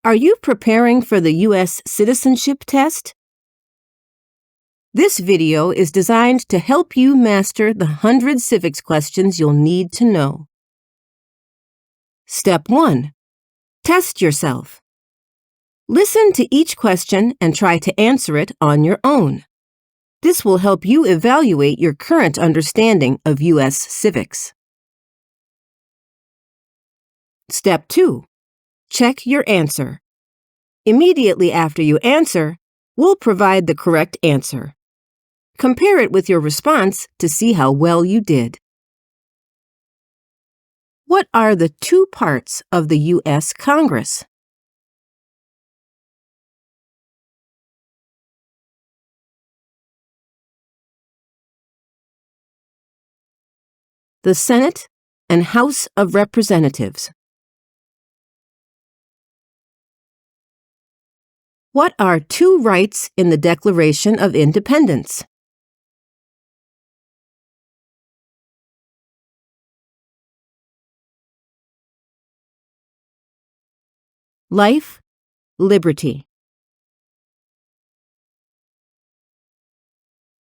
Are you preparing for the US Citizenship Test? This video is designed to help you master the 100 civics questions you'll need to know. Step 1. Test yourself. Listen to each question and try to answer it on your own. This will help you evaluate your current understanding of US civics. Step 2. Check your answer. Immediately after you answer, we'll provide the correct answer. Compare it with your response to see how well you did. What are the two parts of the U.S. Congress? The Senate and House of Representatives. What are two rights in the Declaration of Independence? Life, liberty.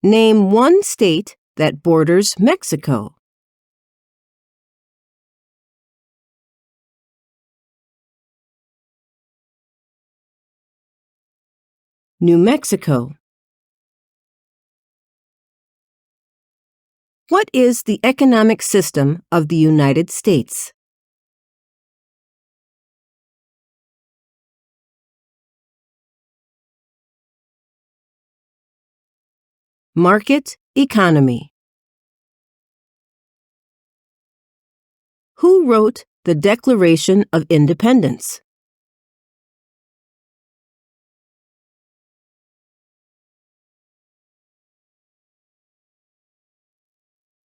Name one state that borders Mexico. New Mexico. What is the economic system of the United States? Market economy. Who wrote the Declaration of Independence?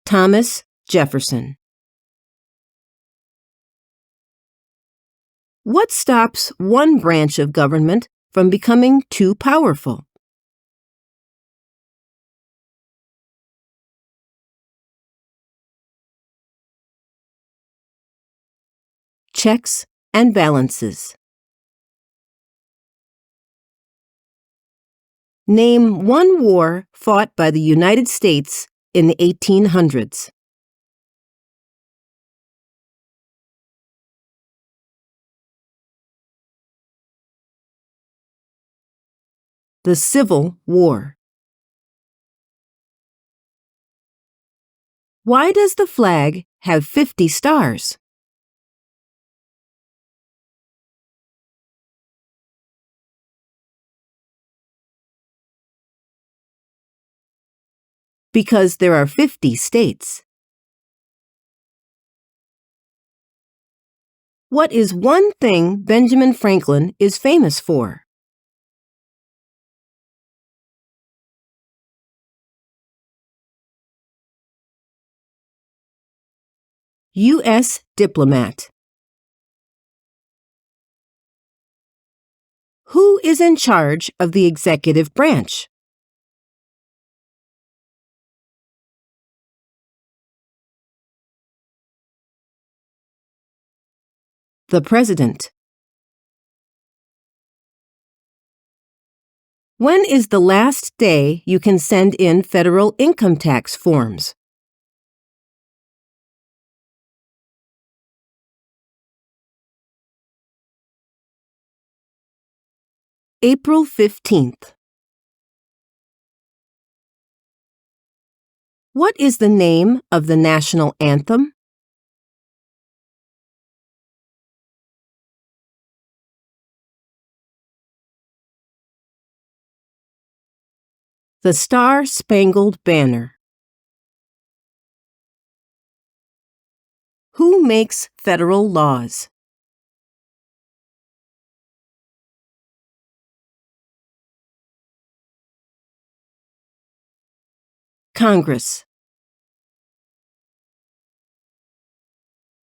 Thomas Jefferson. What stops one branch of government from becoming too powerful? Checks and balances. Name one war fought by the United States in the 1800s. The Civil War. Why does the flag have 50 stars? Because there are 50 states. What is one thing Benjamin Franklin is famous for? U.S. diplomat. Who is in charge of the executive branch? The President. When is the last day you can send in federal income tax forms? April 15th. What is the name of the national anthem? The Star-Spangled Banner. Who makes federal laws? Congress.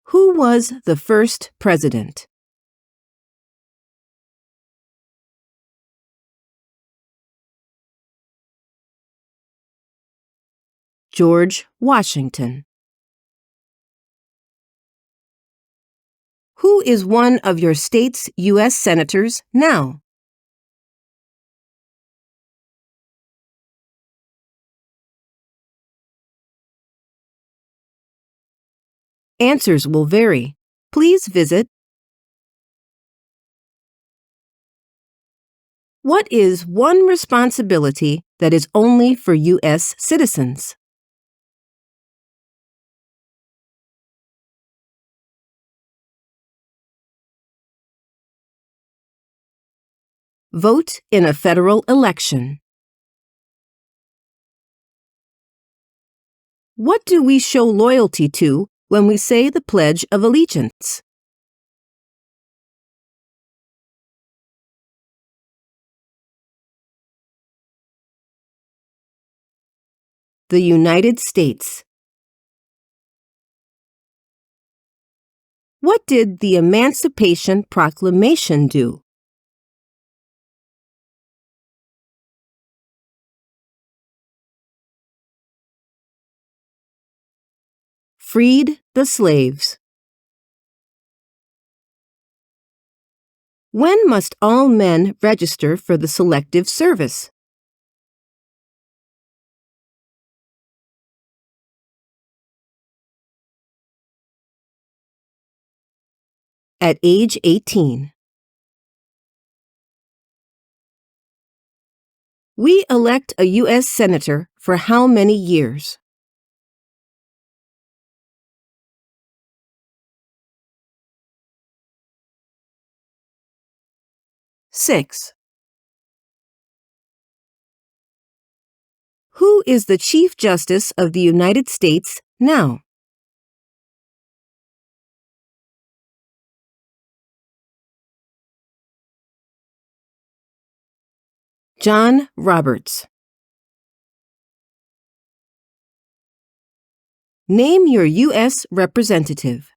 Who was the first president? George Washington. Who is one of your state's U.S. senators now? Answers will vary. Please visit. What is one responsibility that is only for U.S. citizens? Vote in a federal election. What do we show loyalty to when we say the Pledge of Allegiance? The United States. What did the Emancipation Proclamation do? Freed the slaves. When must all men register for the Selective Service? At age 18. We elect a U.S. Senator for how many years? Six. Who is the Chief Justice of the United States now? John Roberts. Name your U.S. representative.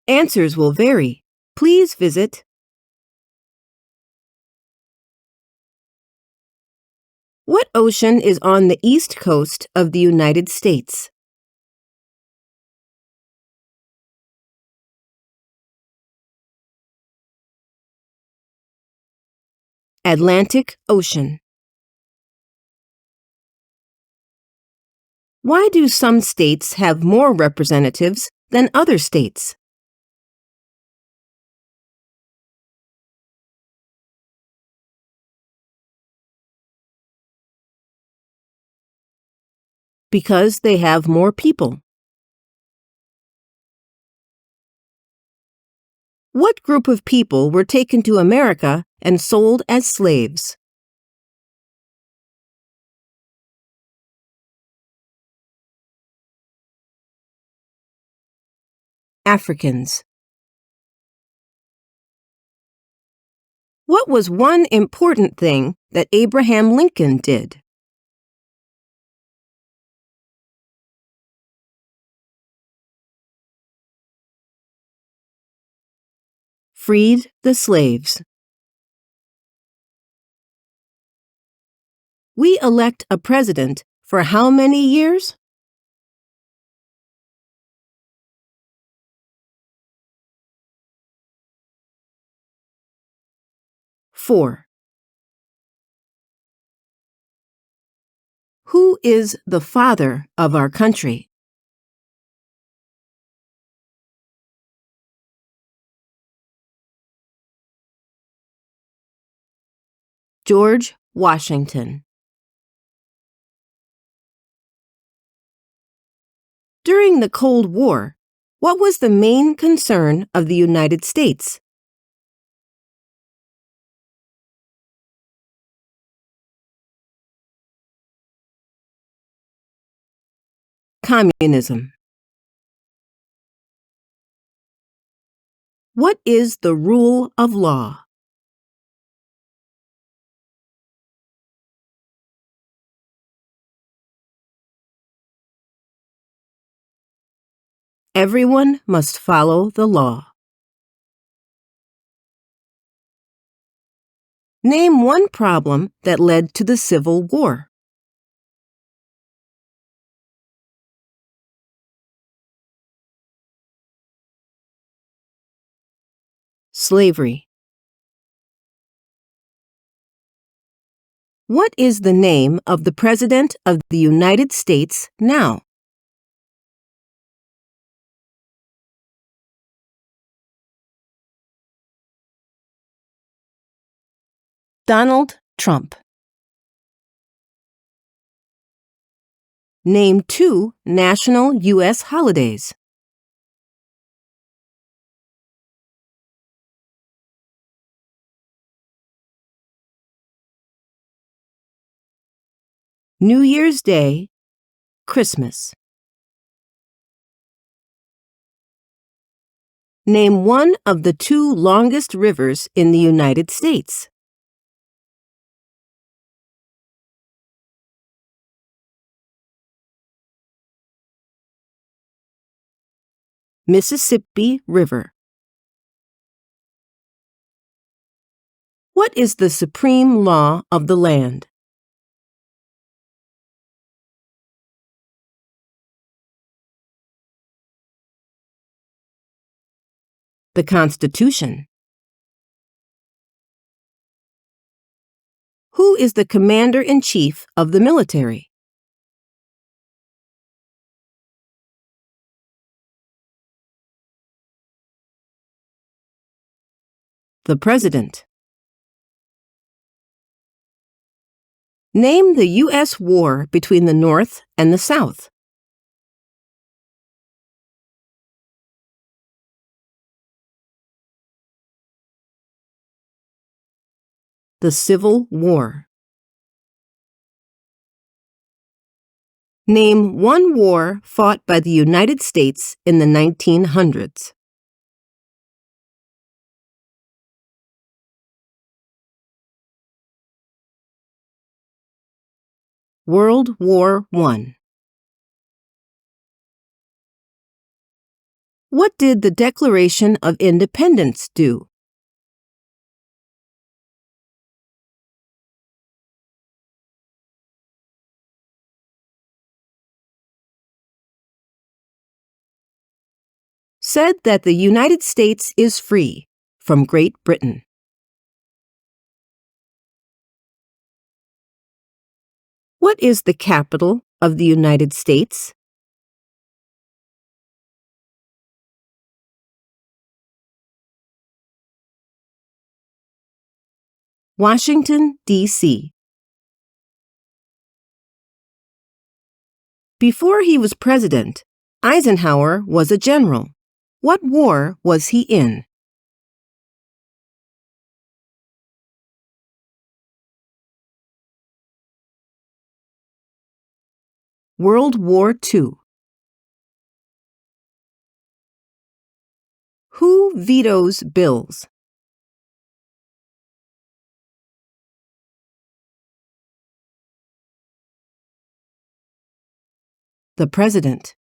Answers will vary. Please visit. What ocean is on the east coast of the United States? Atlantic Ocean. Why do some states have more representatives than other states? Because they have more people. What group of people were taken to America and sold as slaves? Africans. What was one important thing that Abraham Lincoln did? Freed the slaves. We elect a president for how many years? 4. Who is the father of our country? George Washington. During the Cold War, what was the main concern of the United States? Communism. What is the rule of law? Everyone must follow the law. Name one problem that led to the Civil War. Slavery. What is the name of the President of the United States now? Donald Trump. Name two national U.S. holidays. New Year's Day, Christmas. Name one of the two longest rivers in the United States. Mississippi River. What is the supreme law of the land? The Constitution. Who is the Commander-in-Chief of the military? The President. Name the U.S. war between the North and the South. The Civil War. Name one war fought by the United States in the 1900s. World War I. What did the Declaration of Independence do? Said that the United States is free from Great Britain. What is the capital of the United States? Washington, D.C. Before he was president, Eisenhower was a general. What war was he in? World War II. Who vetoes bills? The President.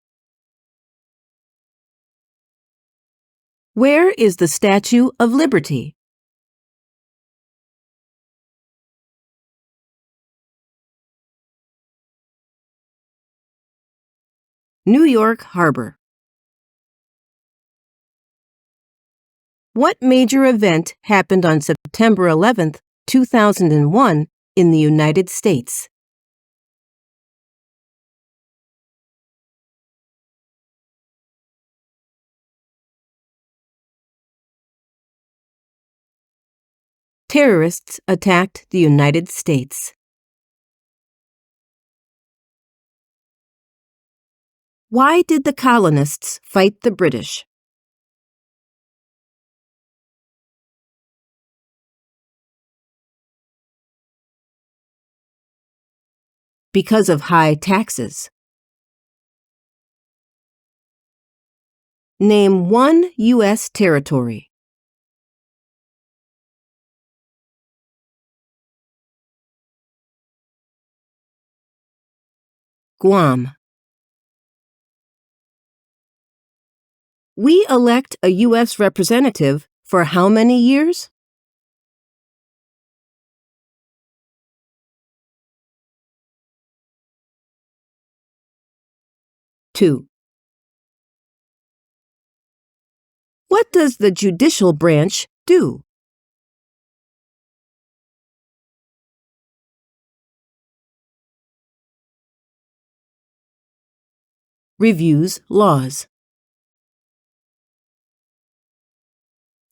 Where is the Statue of Liberty? New York Harbor. What major event happened on September 11, 2001 in the United States? Terrorists attacked the United States. Why did the colonists fight the British? Because of high taxes. Name one U.S. territory. Guam. We elect a U.S. representative for how many years? 2. What does the judicial branch do? Reviews laws.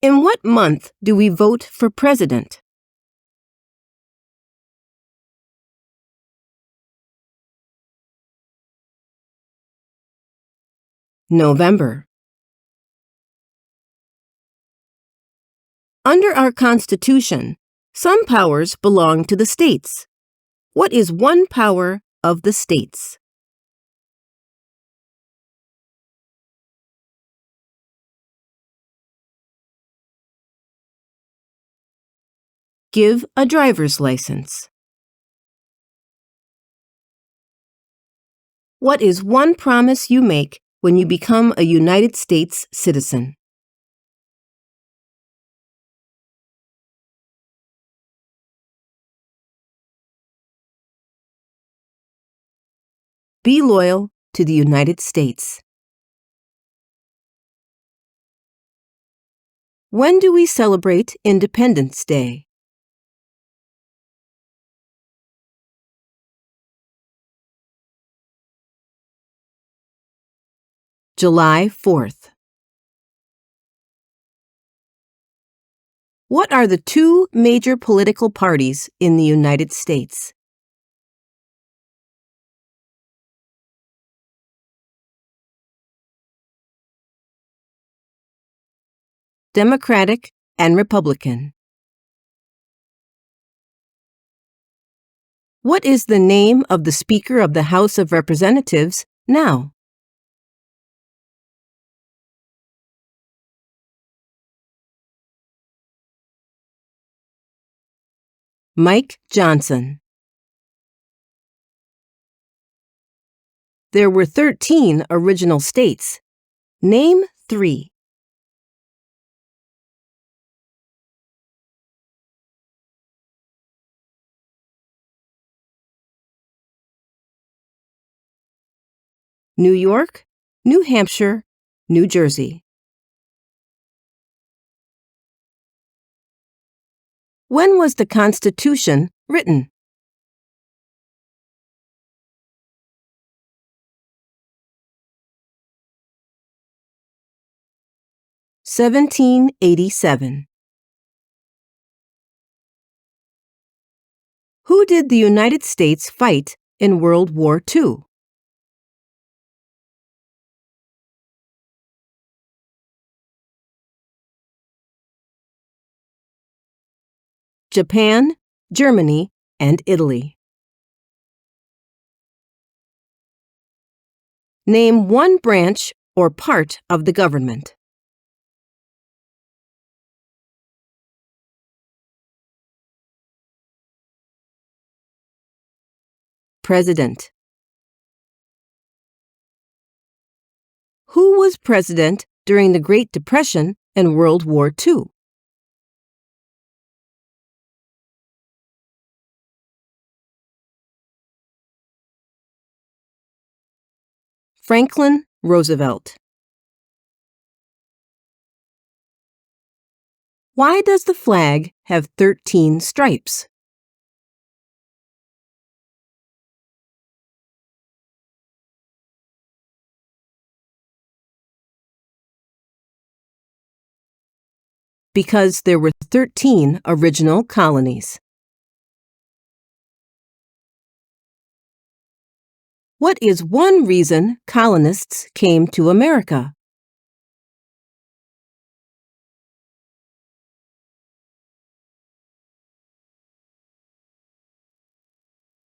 In what month do we vote for president? November. Under our Constitution, some powers belong to the states. What is one power of the states? Give a driver's license. What is one promise you make when you become a United States citizen? Be loyal to the United States. When do we celebrate Independence Day? July 4th. What are the two major political parties in the United States? Democratic and Republican. What is the name of the Speaker of the House of Representatives now? Mike Johnson. There were 13 original states. Name 3. New York, New Hampshire, New Jersey. When was the Constitution written? (1787). Who did the United States fight in World War II? Japan, Germany, and Italy. Name one branch or part of the government. President. Who was president during the Great Depression and World War II? Franklin Roosevelt. Why does the flag have 13 stripes? Because there were 13 original colonies. What is one reason colonists came to America?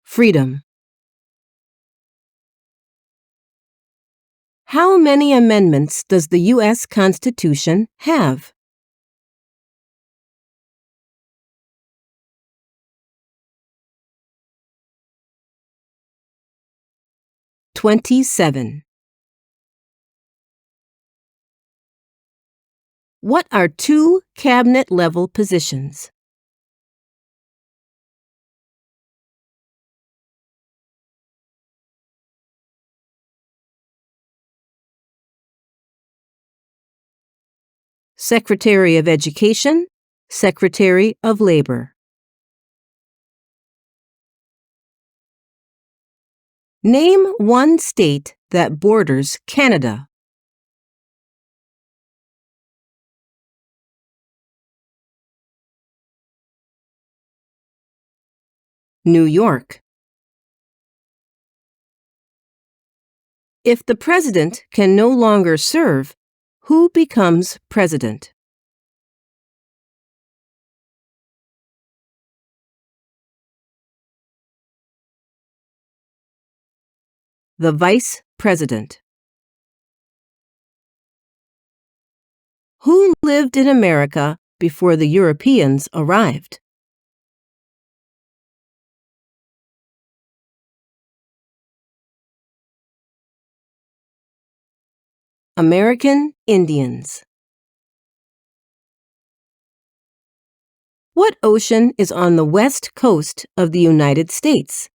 Freedom. How many amendments does the U.S. Constitution have? (27). What are two cabinet-level positions? Secretary of Education, Secretary of Labor. Name one state that borders Canada. New York. If the president can no longer serve, who becomes president? The vice president. Who lived in America before the Europeans arrived? American Indians. What ocean is on the west coast of the United States?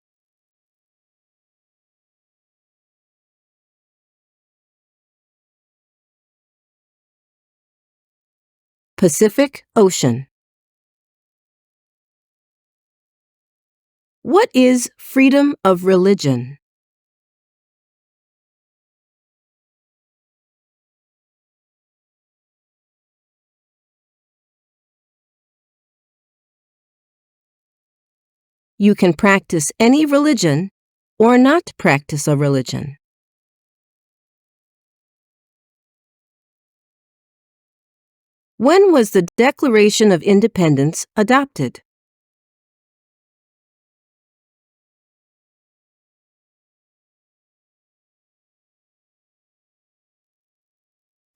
Pacific Ocean. What is freedom of religion? You can practice any religion or not practice a religion. When was the Declaration of Independence adopted?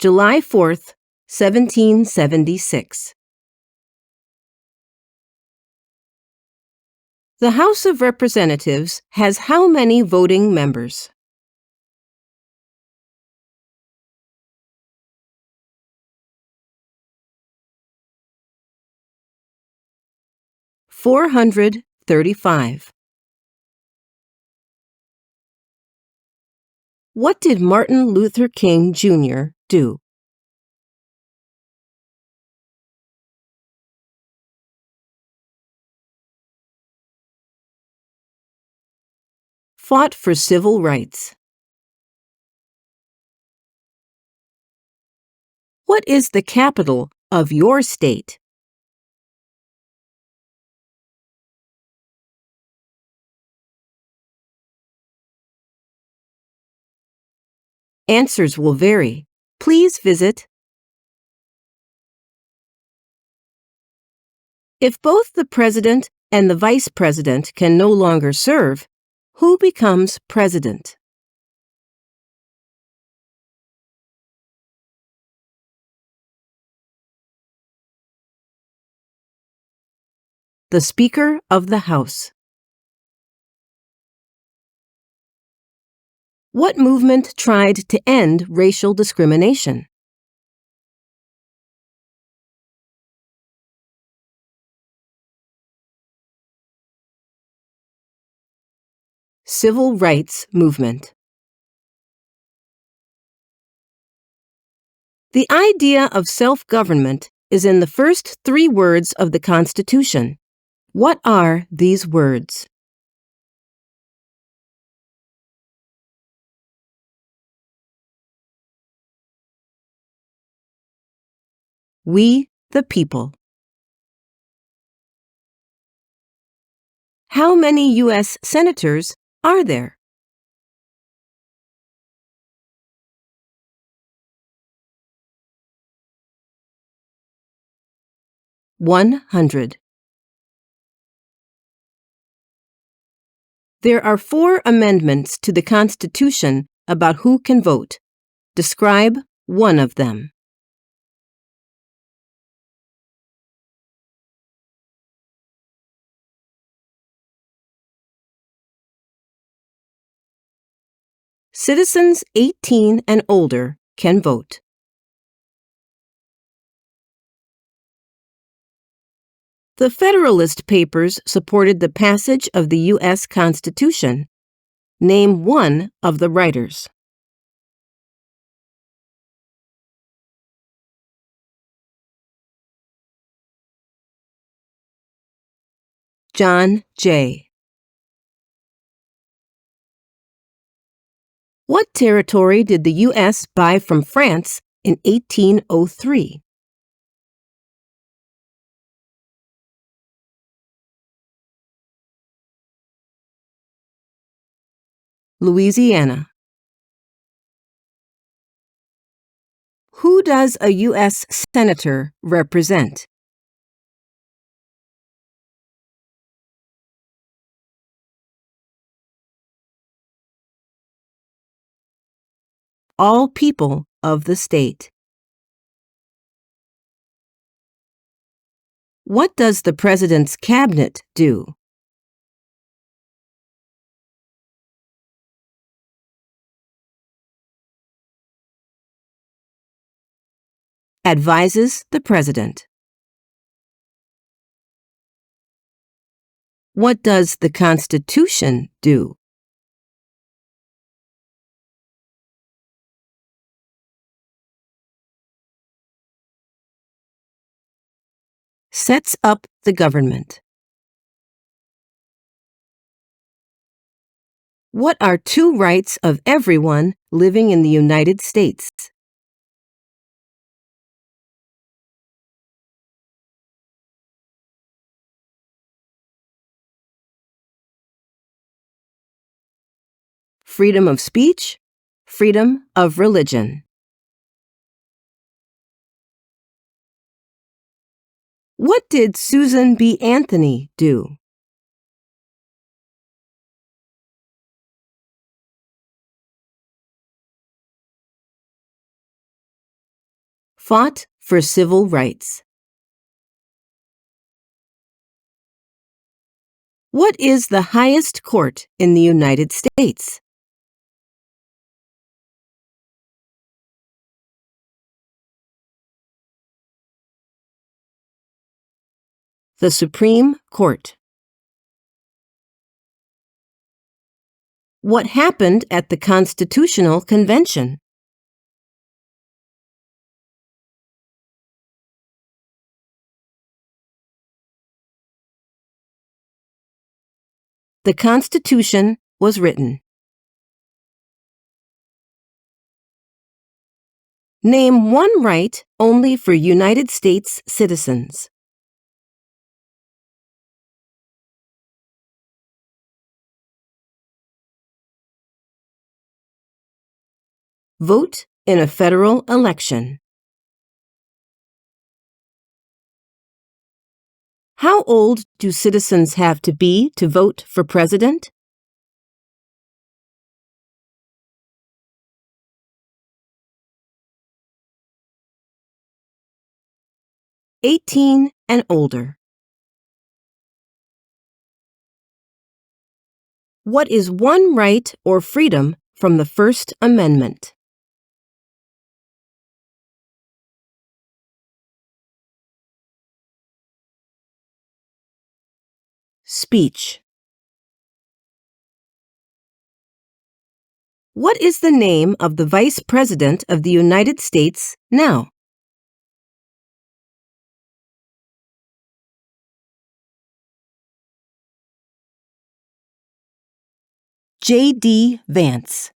July 4th, 1776. The House of Representatives has how many voting members? $435. What did Martin Luther King Jr. do? Fought for civil rights. What is the capital of your state? Answers will vary. Please visit. If both the president and the vice president can no longer serve, who becomes president? The Speaker of the House. What movement tried to end racial discrimination? Civil Rights Movement. The idea of self-government is in the first 3 words of the Constitution. What are these words? We, the people. How many U.S. senators are there? $100. There are 4 amendments to the Constitution about who can vote. Describe one of them. Citizens 18 and older can vote. The Federalist Papers supported the passage of the U.S. Constitution. Name one of the writers. John J. What territory did the U.S. buy from France in 1803? Louisiana. Who does a U.S. Senator represent? All people of the state. What does the President's Cabinet do? Advises the President. What does the Constitution do? Sets up the government. What are two rights of everyone living in the United States? Freedom of speech, freedom of religion. What did Susan B. Anthony do? Fought for civil rights. What is the highest court in the United States? The Supreme Court. What happened at the Constitutional Convention? The Constitution was written. Name one right only for United States citizens. Vote in a federal election. How old do citizens have to be to vote for president? "18 and older." What is one right or freedom from the First Amendment? Speech. What is the name of the Vice President of the United States now? J.D. Vance.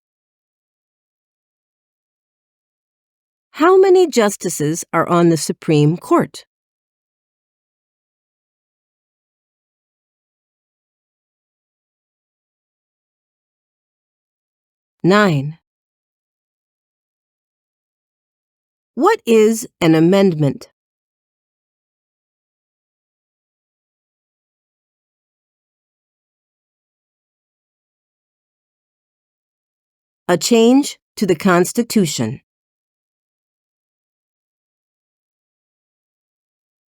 How many justices are on the Supreme Court? Nine. What is an amendment? A change to the Constitution.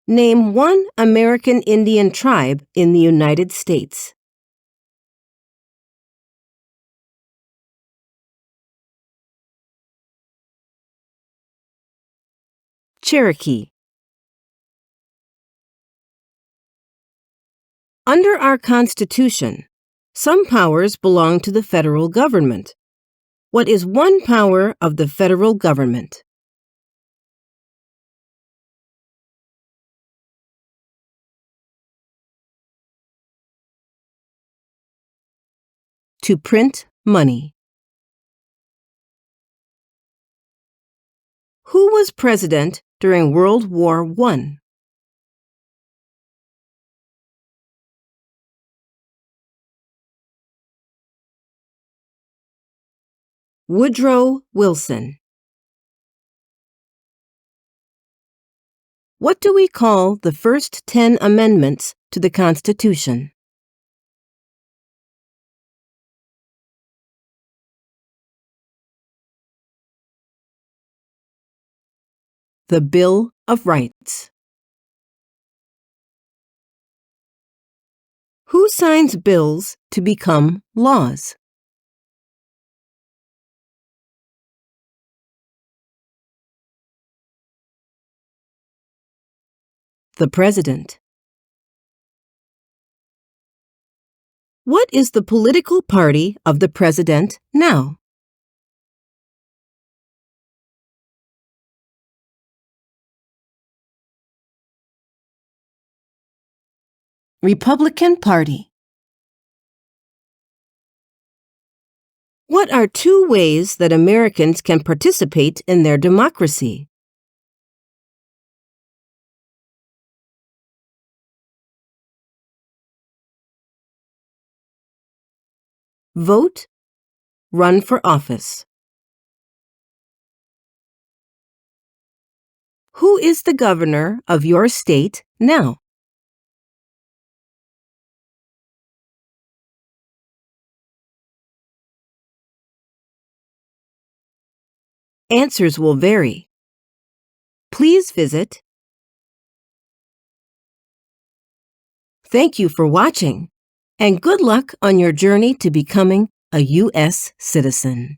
Name one American Indian tribe in the United States. Cherokee. Under our Constitution, some powers belong to the federal government. What is one power of the federal government? to print money? Who was president during World War I? Woodrow Wilson. What do we call the first 10 amendments to the Constitution? The Bill of Rights. Who signs bills to become laws? The President. What is the political party of the President now? Republican Party. What are 2 ways that Americans can participate in their democracy? Vote, run for office. Who is the governor of your state now? Answers will vary. Please visit. Thank you for watching, and good luck on your journey to becoming a U.S. citizen.